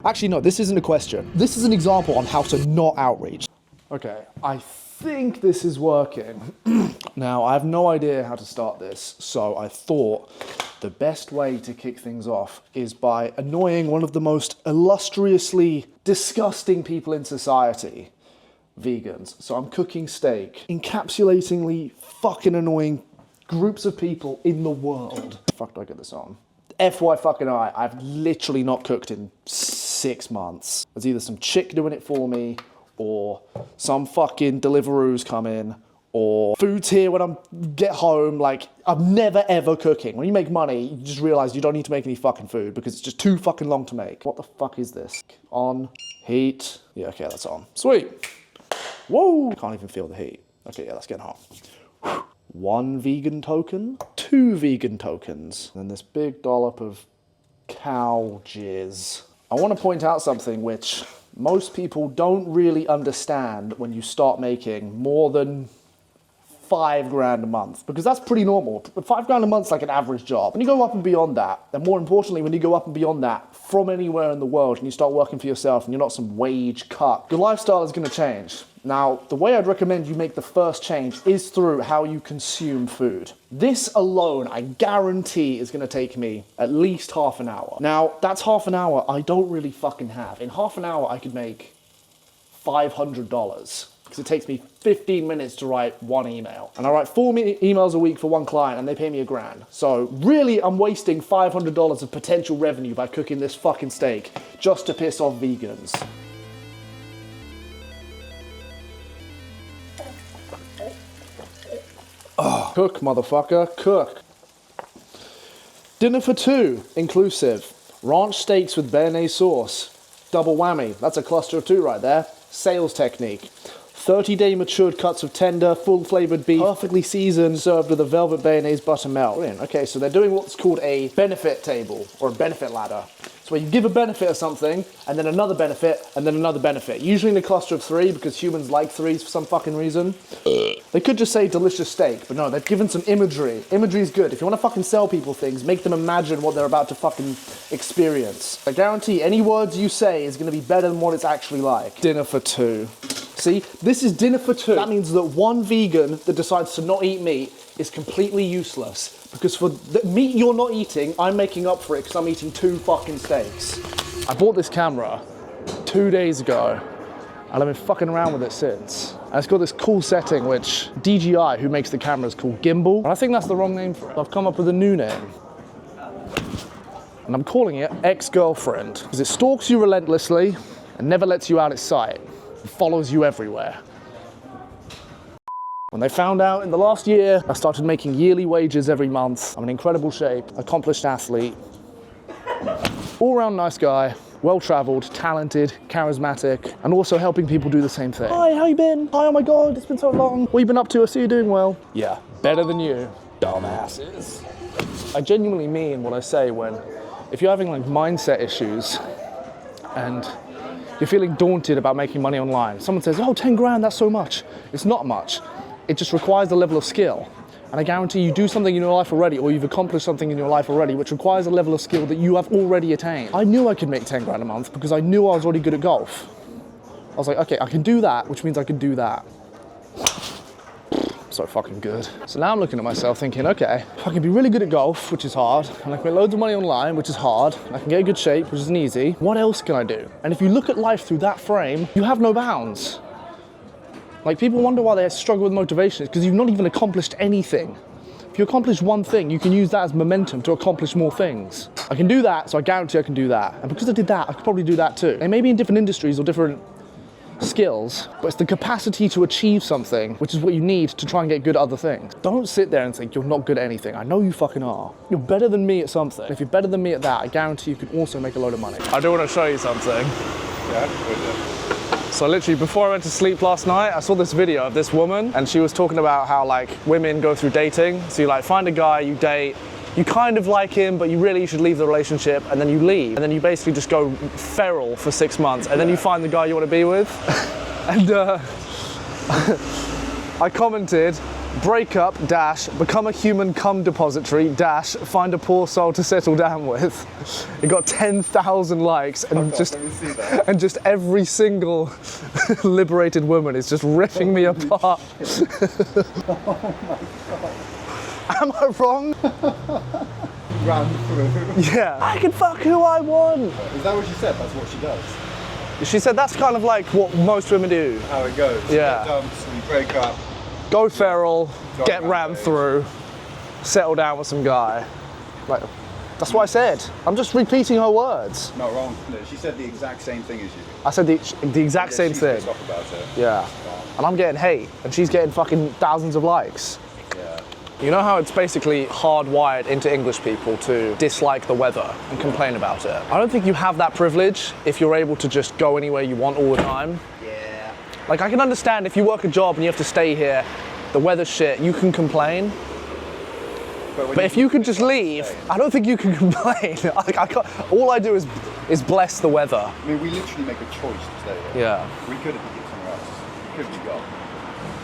Actually, no, this isn't a question. This is an example on how to not outreach. Okay, I think this is working. Now, I have no idea how to start this, so I thought the best way to kick things off is by annoying one of the most illustriously disgusting people in society, vegans. So I'm cooking steak, encapsulatingly fucking annoying groups of people in the world. Fuck, do I get this on? FY I've literally not cooked in 6 months. There's either some chick doing it for me, or some fucking Deliveroo's come in, or food's here when I get home. Like, I'm never ever cooking. When you make money, you just realize you don't need to make any fucking food because it's just too fucking long to make. What the fuck is this? On, heat. Yeah, okay, that's on. Sweet. Whoa, can't even feel the heat. Okay, yeah, that's getting hot. 1 vegan token, 2 vegan tokens, and this big dollop of cow jizz. I want to point out something which most people don't really understand when you start making more than 5 grand a month, because that's pretty normal. 5 grand a month's like an average job. When you go up and beyond that, and more importantly, when you go up and beyond that from anywhere in the world and you start working for yourself and you're not some wage cut, your lifestyle is going to change. Now, the way I'd recommend you make the first change is through how you consume food. This alone, I guarantee, is going to take me at least half an hour. Now, that's half an hour I don't really fucking have. In half an hour, I could make $500 because it takes me 15 minutes to write 1 email. And I write 4 emails a week for 1 client and they pay me $1,000. So really, I'm wasting $500 of potential revenue by cooking this fucking steak just to piss off vegans. Oh, cook, motherfucker, cook. Dinner for 2, inclusive. Ranch steaks with béarnaise sauce. Double whammy, that's a cluster of 2 right there. Sales technique. 30-day matured cuts of tender, full-flavored beef, perfectly seasoned, served with a velvet béarnaise buttermilk. Brilliant. Okay, so they're doing what's called a benefit table, or a benefit ladder. So where you give a benefit of something, and then another benefit, and then another benefit. Usually in a cluster of 3, because humans like 3s for some fucking reason. They could just say delicious steak, but no, they've given some imagery. Imagery is good. If you want to fucking sell people things, make them imagine what they're about to fucking experience. I guarantee any words you say is going to be better than what it's actually like. Dinner for 2. See, this is dinner for 2. That means that 1 vegan that decides to not eat meat is completely useless, because for the meat you're not eating, I'm making up for it because I'm eating 2 fucking steaks. I bought this camera 2 days ago, and I've been fucking around with it since. And it's got this cool setting which DJI, who makes the cameras, called gimbal. And I think that's the wrong name for it. I've come up with a new name. And I'm calling it ex-girlfriend, because it stalks you relentlessly and never lets you out its sight. It follows you everywhere. When they found out in the last year, I started making yearly wages every month. I'm in incredible shape, accomplished athlete, all-round nice guy, well-traveled, talented, charismatic, and also helping people do the same thing. Hi, how you been? Hi, oh my God, it's been so long. What you been up to? I see you doing well. Yeah, better than you, dumbasses. I genuinely mean what I say when, if you're having like mindset issues and you're feeling daunted about making money online, someone says, oh, 10 grand, that's so much. It's not much. It just requires a level of skill. And I guarantee you do something in your life already, or you've accomplished something in your life already, which requires a level of skill that you have already attained. I knew I could make 10 grand a month because I knew I was already good at golf. I was like, okay, I can do that, which means I can do that. So fucking good. So now I'm looking at myself thinking, okay, I can be really good at golf, which is hard, and I can make loads of money online, which is hard, and I can get in good shape, which isn't easy. What else can I do? And if you look at life through that frame, you have no bounds. Like, people wonder why they struggle with motivation. It's because you've not even accomplished anything. If you accomplish one thing, you can use that as momentum to accomplish more things. I can do that, so I guarantee I can do that. And because I did that, I could probably do that too. They may be in different industries or different skills, but it's the capacity to achieve something, which is what you need to try and get good at other things. Don't sit there and think you're not good at anything. I know you fucking are. You're better than me at something. If you're better than me at that, I guarantee you can also make a load of money. I do want to show you something. Yeah, so literally before I went to sleep last night, I saw this video of this woman, and she was talking about how like women go through dating. So you like find a guy, you date, you kind of like him, but you really should leave the relationship, and then you leave. And then you basically just go feral for 6 months, and then you find the guy you want to be with. And I commented, break up, dash, become a human cum depository, dash, find a poor soul to settle down with. It got 10,000 likes and just every single liberated woman is just ripping me apart. Oh my God. Am I wrong? Ran through. Yeah. I can fuck who I want. Is that what she said? That's what she does? She said that's kind of like what most women do. How it goes. Yeah. Get dumps, we break up. Go feral, get rammed through, settle down with some guy. Like, that's what I said. I'm just repeating her words. Not wrong. No, she said the exact same thing as you. I said the exact same she's thing. pissed off about it. Yeah. And I'm getting hate, and she's getting fucking thousands of likes. Yeah. You know how it's basically hardwired into English people to dislike the weather and complain about it? I don't think you have that privilege if you're able to just go anywhere you want all the time. Yeah. Like, I can understand if you work a job and you have to stay here, the weather's shit, you can complain. But if you could just leave, I don't think you can complain. Like, I can't, all I do is bless the weather. I mean, we literally make a choice to stay here. Yeah. We could have been somewhere else. We could be gone.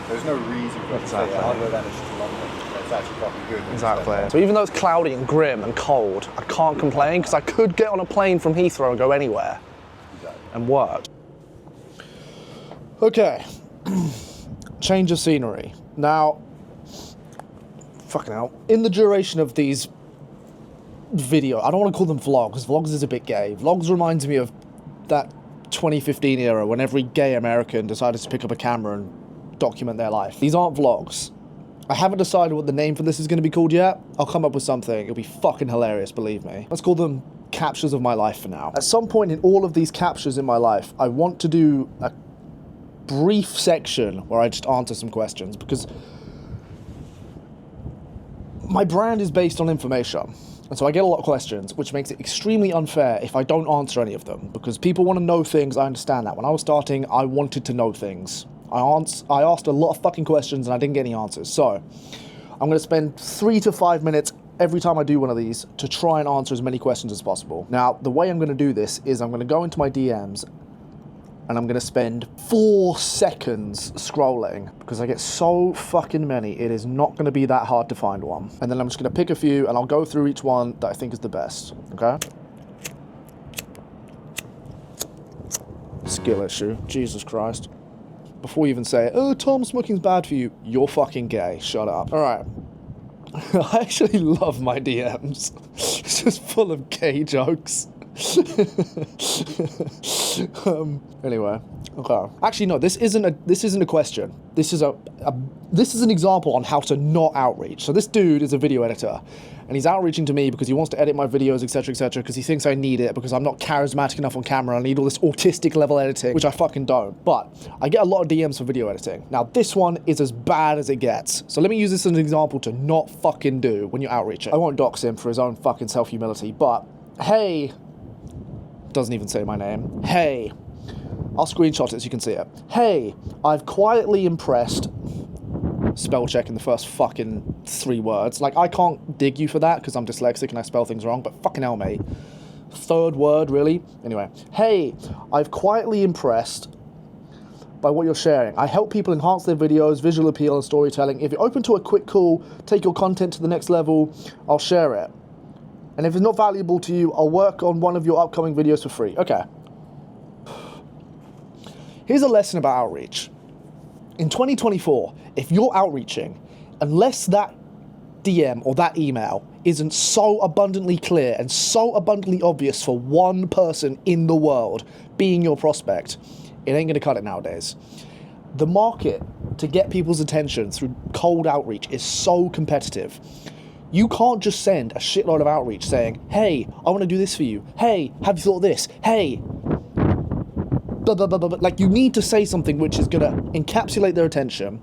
There's no reason for us to stay here other than it's just London. It's actually fucking good. Exactly. So even though it's cloudy and grim and cold, I can't complain because I could get on a plane from Heathrow and go anywhere and work. Okay. Change of scenery. Now, fucking hell. In the duration of these video, I don't want to call them vlogs. Vlogs is a bit gay. Vlogs reminds me of that 2015 era when every gay American decided to pick up a camera and document their life. These aren't vlogs. I haven't decided what the name for this is going to be called yet. I'll come up with something. It'll be fucking hilarious, believe me. Let's call them captures of my life for now. At some point in all of these captures in my life, I want to do a brief section where I just answer some questions because my brand is based on information. And so I get a lot of questions, which makes it extremely unfair if I don't answer any of them because people want to know things. I understand that. When I was starting, I wanted to know things. I asked a lot of fucking questions and I didn't get any answers. So I'm going to spend 3 to 5 minutes every time I do one of these to try and answer as many questions as possible. Now, the way I'm going to do this is I'm going to go into my DMs and I'm going to spend 4 seconds scrolling because I get so fucking many. It is not going to be that hard to find one. And then I'm just going to pick a few and I'll go through each one that I think is the best. Okay? Skill issue. Jesus Christ. Before you even say, oh, Tom, smoking's bad for you, you're fucking gay. Shut up. All right. I actually love my DMs. It's just full of gay jokes. Anyway, okay. Actually, no. This isn't a question. This is an example on how to not outreach. So this dude is a video editor, and he's outreaching to me because he wants to edit my videos, etc., because he thinks I need it because I'm not charismatic enough on camera. I need all this autistic level editing, which I fucking don't. But I get a lot of DMs for video editing. Now this one is as bad as it gets. So let me use this as an example to not fucking do when you're outreaching. I won't dox him for his own fucking self-humility, but hey. Doesn't even say my name. Hey, I'll screenshot it so you can see it. Hey, I've quietly impressed. Spell check in the first fucking 3 words. Like, I can't dig you for that because I'm dyslexic and I spell things wrong, but fucking hell, mate. 3rd word, really? Anyway, hey, I've quietly impressed by what you're sharing. I help people enhance their videos, visual appeal, and storytelling. If you're open to a quick call, take your content to the next level, I'll share it. And if it's not valuable to you, I'll work on one of your upcoming videos for free. Okay. Here's a lesson about outreach. In 2024, if you're outreaching, unless that DM or that email isn't so abundantly clear and so abundantly obvious for one person in the world being your prospect, it ain't gonna cut it nowadays. The market to get people's attention through cold outreach is so competitive. You can't just send a shitload of outreach saying, hey, I want to do this for you. Hey, have you thought of this? Hey, blah, blah, blah, blah, blah. Like, you need to say something which is going to encapsulate their attention,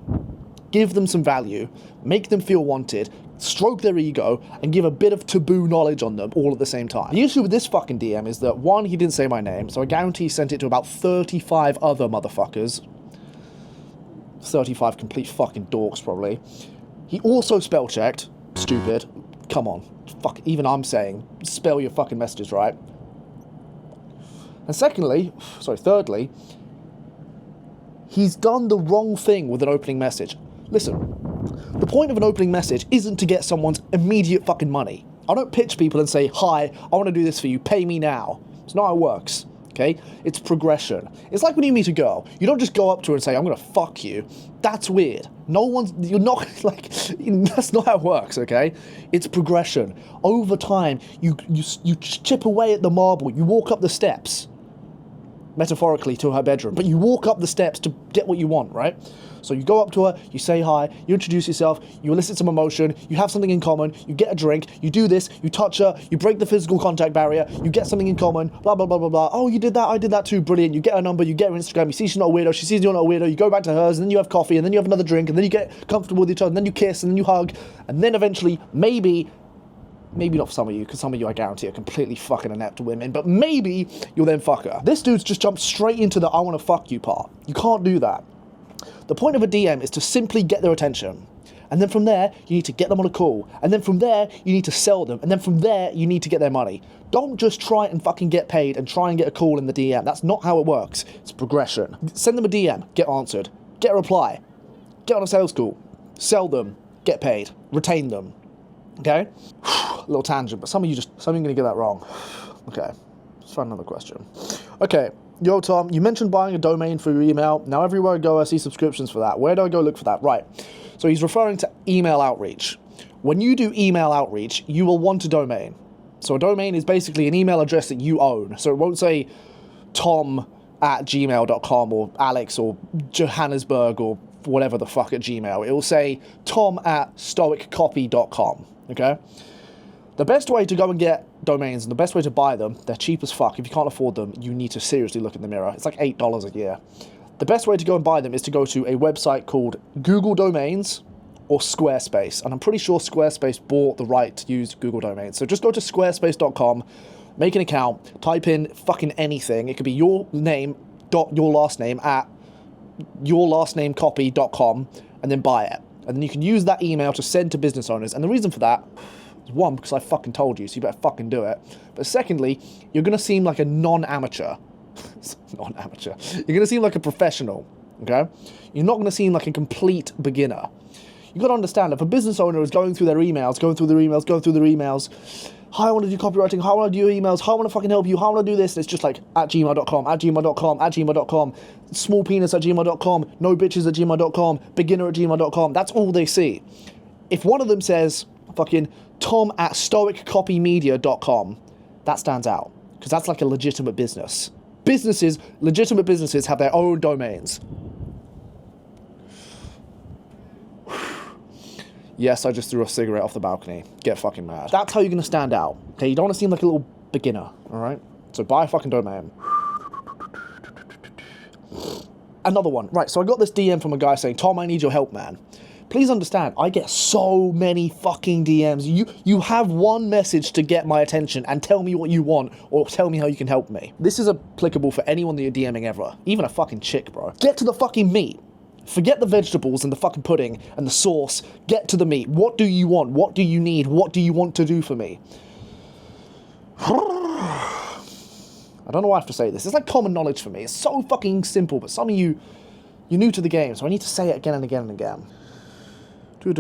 give them some value, make them feel wanted, stroke their ego, and give a bit of taboo knowledge on them all at the same time. The issue with this fucking DM is that, 1, he didn't say my name, so I guarantee he sent it to about 35 other motherfuckers. 35 complete fucking dorks, probably. He also spell checked. Stupid. Come on. Fuck, even I'm saying, spell your fucking messages right. And thirdly, he's done the wrong thing with an opening message. Listen, The point of an opening message isn't to get someone's immediate fucking money. I don't pitch people and say, hi, I want to do this for you, pay me now. It's not how it works, okay? It's progression. It's like when you meet a girl, you don't just go up to her and say, I'm going to fuck you. That's weird. You're not, like, that's not how it works, okay? It's progression. Over time, you chip away at the marble, you walk up the steps, metaphorically, to her bedroom, but you walk up the steps to get what you want, right? So you go up to her, you say hi, you introduce yourself, you elicit some emotion, you have something in common, you get a drink, you do this, you touch her, you break the physical contact barrier, you get something in common, blah, blah, blah, blah, blah. Oh, you did that, I did that too, brilliant. You get her number, you get her Instagram, you see she's not a weirdo, she sees you're not a weirdo, you go back to hers, and then you have coffee, and then you have another drink, and then you get comfortable with each other, and then you kiss, and then you hug, and then eventually, maybe not for some of you, because some of you, I guarantee, are completely fucking inept women, but maybe you'll then fuck her. This dude's just jumped straight into the I want to fuck you part. You can't do that. The point of a DM is to simply get their attention. And then from there, you need to get them on a call. And then from there, you need to sell them. And then from there, you need to get their money. Don't just try and fucking get paid and try and get a call in the DM. That's not how it works. It's progression. Send them a DM, get answered. Get a reply. Get on a sales call. Sell them. Get paid. Retain them. Okay? A little tangent, but some of you are going to get that wrong. Okay. Let's find another question. Okay. Yo, Tom, you mentioned buying a domain for your email. Now, everywhere I go, I see subscriptions for that. Where do I go look for that? Right. So he's referring to email outreach. When you do email outreach, you will want a domain. So a domain is basically an email address that you own. So it won't say tom@gmail.com or Alex or Johannesburg or whatever the fuck at Gmail. It will say tom@stoiccopy.com. Okay? The best way to go and get domains and the best way to buy them, they're cheap as fuck. If you can't afford them, you need to seriously look in the mirror. It's like $8 a year. The best way to go and buy them is to go to a website called Google Domains or Squarespace. And I'm pretty sure Squarespace bought the right to use Google Domains. So just go to squarespace.com, make an account, type in fucking anything. It could be your name dot your last name at yourlastnamecopy.com and then buy it. And then you can use that email to send to business owners. And the reason for that, one, because I fucking told you, so you better fucking do it. But secondly, you're going to seem like a non-amateur. Non-amateur. You're going to seem like a professional, okay? You're not going to seem like a complete beginner. You've got to understand, if a business owner is going through their emails, hi, I want to do copywriting, hi, I want to do emails, hi, I want to fucking help you, hi, I want to do this, and it's just like, at gmail.com, small penis at gmail.com, no bitches at gmail.com, beginner at gmail.com. That's all they see. If one of them says, fucking tom@stoiccopymedia.com, that stands out, because that's like a legitimate business. Legitimate businesses have their own domains. Yes, I just threw a cigarette off the balcony. Get fucking mad. That's how you're going to stand out. Okay, you don't want to seem like a little beginner, alright? So buy a fucking domain. Another one. Right, so I got this DM from a guy saying, Tom, I need your help, man. Please understand, I get so many fucking DMs. You have one message to get my attention and tell me what you want or tell me how you can help me. This is applicable for anyone that you're DMing ever. Even a fucking chick, bro. Get to the fucking meat. Forget the vegetables and the fucking pudding and the sauce. Get to the meat. What do you want? What do you need? What do you want to do for me? I don't know why I have to say this. It's like common knowledge for me. It's so fucking simple, but some of you're new to the game, so I need to say it again and again and again. By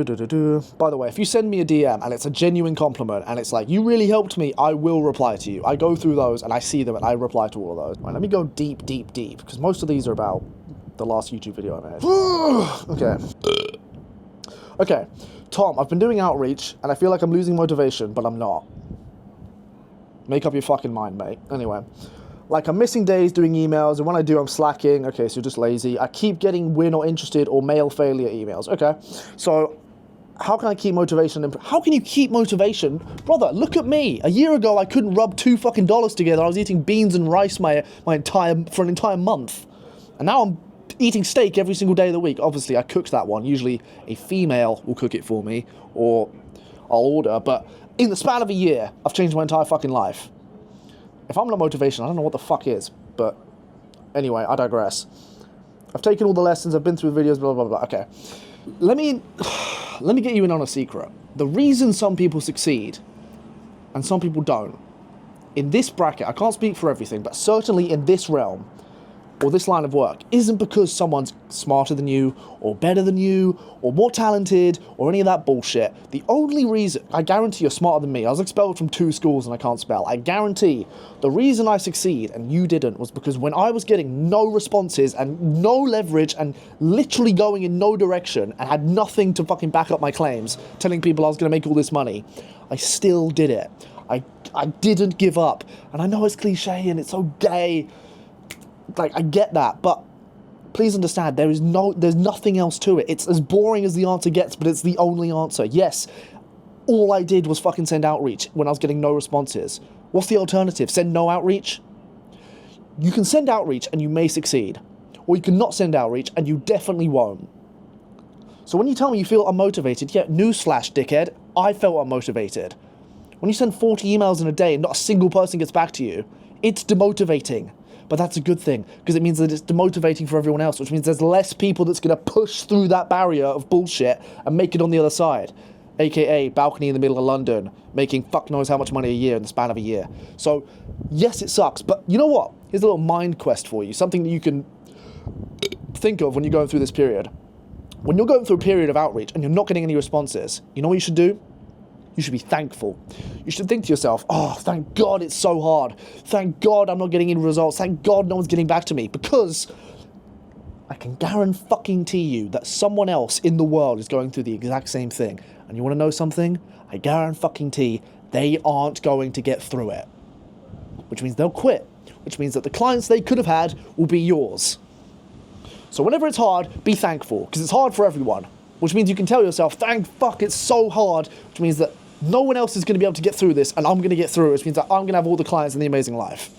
the way, if you send me a DM and it's a genuine compliment and it's like, you really helped me, I will reply to you. I go through those and I see them and I reply to all of those. Right, let me go deep, because most of these are about the last YouTube video I made. Okay. Tom, I've been doing outreach and I feel like I'm losing motivation, but I'm not. Make up your fucking mind, mate. Anyway. Like, I'm missing days doing emails, and when I do, I'm slacking. Okay, so you're just lazy. I keep getting we're not interested or mail failure emails. Okay, so how can I keep motivation? How can you keep motivation? Brother, look at me. A year ago, I couldn't rub $2 fucking together. I was eating beans and rice for an entire month. And now I'm eating steak every single day of the week. Obviously, I cooked that one. Usually, a female will cook it for me, or I'll order. But in the span of a year, I've changed my entire fucking life. If I'm not motivation, I don't know what the fuck is. But anyway, I digress. I've taken all the lessons, I've been through videos, blah, blah, blah. Okay. Let me get you in on a secret. The reason some people succeed and some people don't, in this bracket, I can't speak for everything, but certainly in this realm, or this line of work isn't because someone's smarter than you, or better than you, or more talented, or any of that bullshit. The only reason, I guarantee you're smarter than me. I was expelled from 2 schools and I can't spell. I guarantee the reason I succeed and you didn't was because when I was getting no responses and no leverage and literally going in no direction and had nothing to fucking back up my claims, telling people I was going to make all this money, I still did it. I didn't give up. And I know it's cliche and it's so gay. Like, I get that, but please understand, there's nothing else to it. It's as boring as the answer gets, but it's the only answer. Yes, all I did was fucking send outreach when I was getting no responses. What's the alternative? Send no outreach? You can send outreach and you may succeed. Or you can not send outreach and you definitely won't. So when you tell me you feel unmotivated, yeah, newsflash, dickhead, I felt unmotivated. When you send 40 emails in a day and not a single person gets back to you, it's demotivating. But that's a good thing, because it means that it's demotivating for everyone else, which means there's less people that's going to push through that barrier of bullshit and make it on the other side. AKA balcony in the middle of London, making fuck knows how much money a year in the span of a year. So, yes, it sucks, but you know what? Here's a little mind quest for you, something that you can think of when you're going through this period. When you're going through a period of outreach and you're not getting any responses, you know what you should do? You should be thankful. You should think to yourself, oh, thank God it's so hard. Thank God I'm not getting any results. Thank God no one's getting back to me. Because I can guarantee you that someone else in the world is going through the exact same thing. And you want to know something? I guarantee they aren't going to get through it. Which means they'll quit. Which means that the clients they could have had will be yours. So whenever it's hard, be thankful. Because it's hard for everyone. Which means you can tell yourself, thank fuck, it's so hard. Which means that no one else is going to be able to get through this, and I'm going to get through it, which means that I'm going to have all the clients in the amazing life.